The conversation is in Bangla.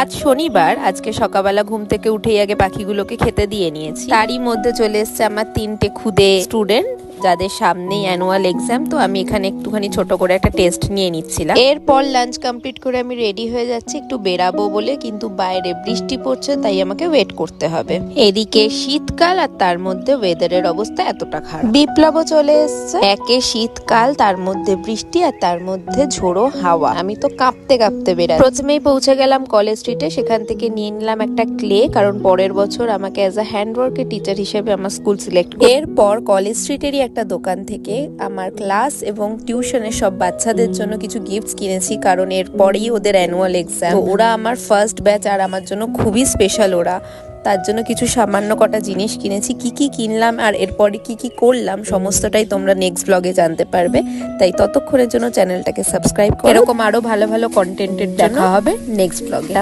আজ শনিবার, আজকে সকালবেলা ঘুম থেকে উঠেই আগে পাখিগুলোকে খেতে দিয়ে নিয়েছি। তারই মধ্যে চলে এসছে আমার 3টে খুদে স্টুডেন্ট, যাদের সামনেই অ্যানুয়াল এক্সাম। তো আমি এখানে একটুখানি ছোট করে একটা টেস্ট নিয়ে নিচ্ছিলাম। এরপর লাঞ্চ কমপ্লিট করে আমি রেডি হয়ে যাচ্ছি একটু বেরাবো বলে, কিন্তু বাইরে বৃষ্টি পড়ছে, তাই আমাকে ওয়েট করতে হবে। এদিকে শীতকাল আর তার মধ্যে ওয়েদারের অবস্থা এতটা খারাপ। বিপ্লবও চলে এসছে। একে শীতকাল, তার মধ্যে বৃষ্টি আর তার মধ্যে ঝোড়ো হাওয়া। আমি তো কাঁপতে কাঁপতে বেরাচ্ছি। প্রথমেই পৌঁছে গেলাম কলেজ স্ট্রিটে, সেখান থেকে নিয়ে নিলাম একটা ক্লে, কারণ পরের বছর আমাকে অ্যাজ আ হ্যান্ডওয়ার্কের টিচার হিসেবে আমার স্কুল সিলেক্ট। এরপর কলেজ স্ট্রিটেরই একটা দোকান থেকে আমার ক্লাস এবং টিউশনের সব বাচ্চাদের জন্য কিছু গিফটস কিনেছি, কারণ এরপরেই ওদের অ্যানুয়াল এক্সাম। ওরা আমার ফার্স্ট ব্যাচ আর আমার জন্য খুবই স্পেশাল ওরা। তার জন্য কিছু সামান্য কটা জিনিস কিনেছি। কি কি কিনলাম আর এরপরে কি কি করলাম সমস্তটাই তোমরা নেক্সট ব্লগে জানতে পারবে। তাই ততক্ষণের জন্য চ্যানেলটাকে সাবস্ক্রাইব করো। এরকম আরো ভালো ভালো কন্টেন্টের দেখা হবে নেক্সট ব্লগে।